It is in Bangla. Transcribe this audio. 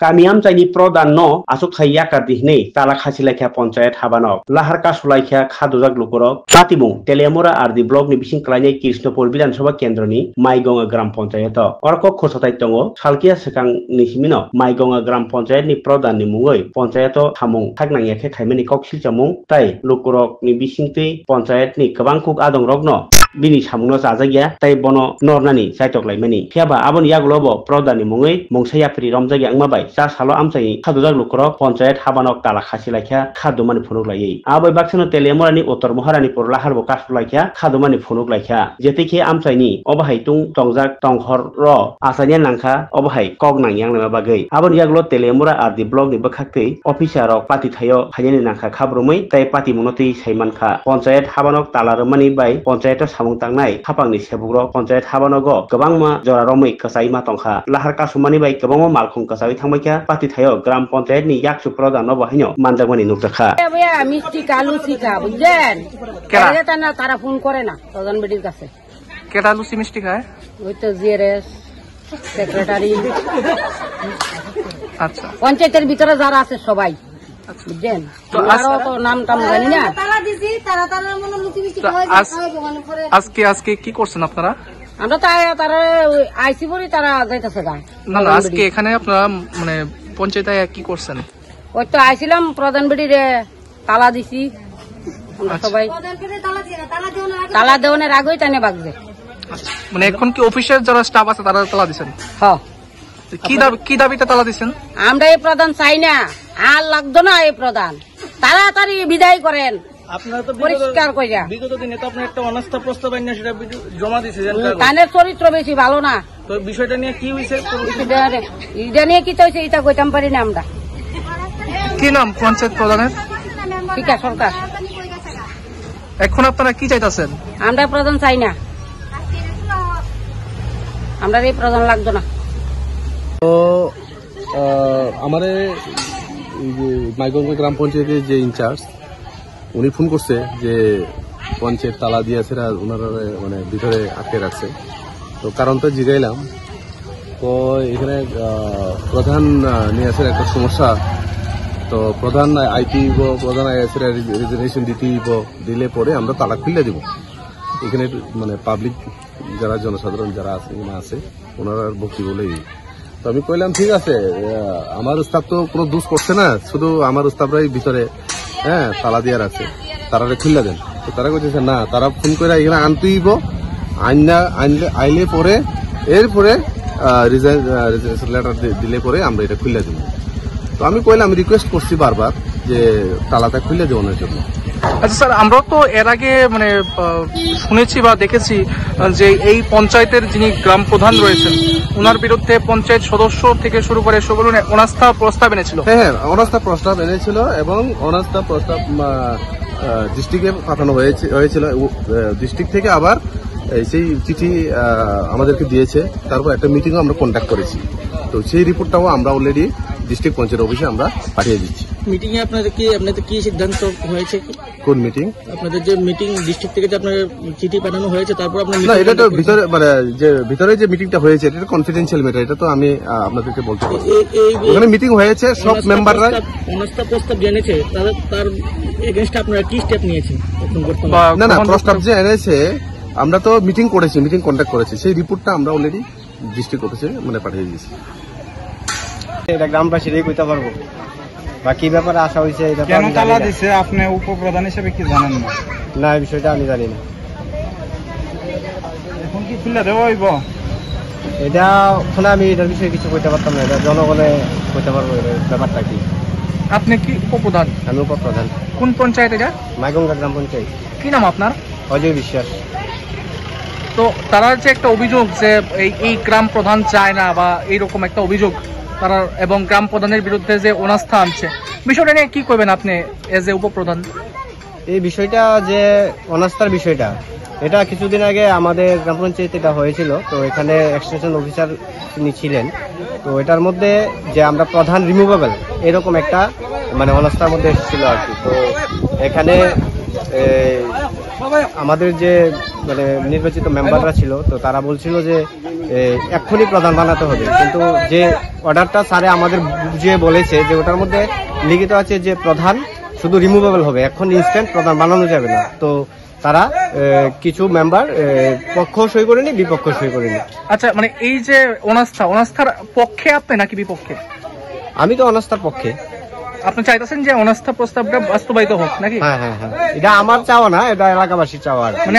Kamiam Chani Prodan no, Asuk Hayaka Dihne, Tala Hasilaka Ponchet Habanok, Lahar Kasulaika, Haduzak Lukorok, Patimu, Telemora are the blog Nibishin Klane Kishnopol Bidan Soba Kendroni, Maigonga Gram Poncheto, Orko Kosotai Salkia Sekang Nishimino, Maigonga Gram Ponchet ni Prodan ni Mungoi, Poncheto, Hamung, Tagnayake Kaimani Koksil Chamung, Tai, Lukorok Nibishinti, Ponchet ni Kabangkuk Adong Rogno. Bini samuno sajagia, tai bono nornani, saitok lai mani. Kiaba abon yaglobo, prodani mungi, mungsaya pri romjagi angmabai, sa salo amsai, kaduzak lukorok, poncayat habanok tala khasilakya, khadumani phunuk lai. Abai baksano telemorani utor moharani por lahar bokas laikya, khadumani phunuk laikya. Jetike amsai ni, obahai tung tongjak tonghor ro, asanya nangka, obahai kog nang yang nama bagai. Abon yaglo telemora ar di blog ni bakhakte, officer rok pati thayo, hanyani nangka khabrumai, tai pati munoti saimanka, poncayat habanok tala romani bai, poncayat Tangnai, Hapang ni Seburo, Ponchet Habanogo, Gabangma, Joraromi, Kasaima Tonka, Lahar Kasumani by Gabamo Malkun Kasawi Tamaka, Patitayo, Grand Ponchet ni Yak Suproda Novahino, Mandamani Nutaka. Mistika Lucica, then Karatana Tarafun Corena, Southern Bedicase. Keta Lucy Mystica? With the Zeres, Secretary. Poncheter Bitara Zara Sobai. Then, Nam Tamania. আজকে কি করছেন আপনারা? আমরা তারা আইসি বলি তারা যাইতেছে গা। না আজকে এখানে আপনারা মানে পঞ্চায়েতে কি করছেন? ওই তো আইছিলাম প্রধান বেড়িরে তালা দিছি আমরা সবাই তালা দেওয়ার আগেই টানে বাগছে। মানে এখন কি অফিসের যারা স্টাফ আছে তারা তালা দিছেন? হ্যাঁ। কি দাবিতে তালা দিছেন? আমরা এই প্রধান চাই না, আর লাগতো না এই প্রধান, তাড়াতাড়ি বিদায় করেন। পরিষ্কার কইরা বিগত দিনে তো আপনি একটা অনাস্থা প্রস্তাব আইনা সেটা জমা দিয়েছেন, কানের চরিত্র বেশি ভালো না। তো বিষয়টা নিয়ে কি হইছে? এটা নিয়ে কি হইছে এটা কইতাম পারি না আমরা। কি নাম পঞ্চায়েত প্রধানের? টিকা সরকার। এখন আপনারা কি চাইতাছেন? আমরা প্রধান চাই না, আমরা এই প্রধান লাগতো না। তো আমাদের মাইগঙ্গা গ্রাম পঞ্চায়েতের যে ইনচার্জ উনি ফোন করছে যে পঞ্চায়েত তালা দিয়েছে ওনারা মানে ভিতরে আটকে রাখছে। তো কারণটা জিগাইলাম, তো এখানে প্রধান নিয়ে আসার একটা সমস্যা। তো প্রধান আইটি প্রধান রিজার্ভেশন দিলে পরে আমরা তালা খুলে দিব। এখানে মানে পাবলিক যারা জনসাধারণ যারা আছে ওনারা ভক্তি বলেই। তো আমি কইলাম ঠিক আছে, আমার স্টাফ তো কোনো দোষ করছে না, শুধু আমার স্টাফরাই ভিতরে তালা দিয়ে রাখছে, তারা খুললে দেন। তো তারা কইতেছে না, তারা ফোন করে এখানে আনতেইব, আইলে পরে এরপরে রিজার্ভেশন লেটার দিলে পরে আমরা এটা খুলে দেব। তো আমি কইলাম, রিকোয়েস্ট করছি বারবার যে তালাটা খুলে দেওয়ানোর জন্য। আচ্ছা স্যার, আমরা তো এর আগে মানে শুনেছি বা দেখেছি যে এই পঞ্চায়েতের যিনি গ্রাম প্রধান রয়েছেন ওনার বিরুদ্ধে পঞ্চায়েত সদস্য থেকে শুরু করে সকল অনাস্থা প্রস্তাব এনেছিল। হ্যাঁ, অনাস্থা প্রস্তাব এনেছিল এবং অনাস্থা প্রস্তাব ডিস্ট্রিক্টে পাঠানো হয়েছিল। ডিস্ট্রিক্ট থেকে আবার সেই চিঠি আমাদেরকে দিয়েছে, তারপর একটা মিটিংও আমরা কন্ডাক্ট করেছি। তো সেই রিপোর্টটাও আমরা অলরেডি ডিস্ট্রিক্ট পঞ্চায়েত অফিসে আমরা পাঠিয়ে দিচ্ছি। মিটিং এ আপনাদের কি সিদ্ধান্ত হয়েছে? কোন মিটিং? আপনাদের যে মিটিং ডিস্ট্রিক্ট থেকে যে আপনার চিঠি পাঠানো হয়েছে, তারপর আপনার না, এটা তো ভিতরে মানে যে ভিতরে যে মিটিংটা হয়েছে এটা কনফিডেন্সিয়াল ম্যাটার, এটা তো আমি আপনাদেরকে বলতে পারি। ওখানে মিটিং হয়েছে, সব মেম্বাররা অনাস্থা প্রস্তাব জেনেছে, তার এগেইনস্ট আপনারা কি স্টেপ নিয়েছেন? না, প্রস্তাব যে এনেছে আমরা তো মিটিং করেছি, মিটিং কন্ডাক্ট করেছি, সেই রিপোর্টটা আমরা অলরেডি ডিস্ট্রিক্ট অফিসে মানে পাঠিয়ে দিয়েছি। এটা গ্রামবাসীরাই কইতে পারবো, বাকি ব্যাপারে আসা হয়েছে। কেন তালা দিছে আপনি উপপ্রধান হিসেবে কি জানেন না? না, এই বিষয়টা আমি জানি না। এখন কি খুলে দেওয়া হইব? এটা ওখানে আমি এটার বিষয়ে কিছু কইতে পারতাম না, এটা জনগণে কইতে পারবো ব্যাপারটা কি। আপনি কি উপপ্রধান? আমি উপপ্রধান। কোন পঞ্চায়েত এটা? মাইগঙ্গা গ্রাম পঞ্চায়েত। কি নাম আপনার? অজয় বিশ্বাস। তো তারা যে একটা অভিযোগ যে এই গ্রাম প্রধান চায় না বা এইরকম একটা অভিযোগ তারা, এবং গ্রাম প্রধানের বিরুদ্ধে যে অনাস্থা আনছে, বিষয়টা নিয়ে কি করবেন আপনি এজ এ উপপ্রধান? এই বিষয়টা যে অনাস্থার বিষয়টা, এটা কিছুদিন আগে আমাদের গ্রাম পঞ্চায়েতে এটা হয়েছিল। তো এখানে এক্সটেনশন অফিসার তিনি ছিলেন, তো এটার মধ্যে যে আমরা প্রধান রিমুভেবল এরকম একটা মানে অনাস্থার মধ্যে এসেছিল আর কি। তো এখানে আমাদের যে মানে নির্বাচিত মেম্বাররা ছিল, তো তারা বলছিল যে এক্ষুনি প্রধান বানাতে হবে, কিন্তু যে অর্ডারটা স্যারে আমাদের বুঝিয়ে বলেছে যে ওটার মধ্যে লিখিত আছে যে প্রধান শুধু রিমুভেবল হবে, এখন ইনস্ট্যান্ট প্রধান বানানো যাবে না। তো তারা কিছু মেম্বার পক্ষ সই করেনি, বিপক্ষ সই করেনি। আচ্ছা, মানে এই যে অনাস্থার পক্ষে আপনি নাকি বিপক্ষে? আমি তো অনাস্থার পক্ষে। আপনি চাইতেছেন যে অনাস্থা প্রস্তাবটা বাস্তবায়িত হোক নাকি? হ্যাঁ, এটা আমার চাওয়া না, এটা এলাকাবাসীর চাওয়া। মানে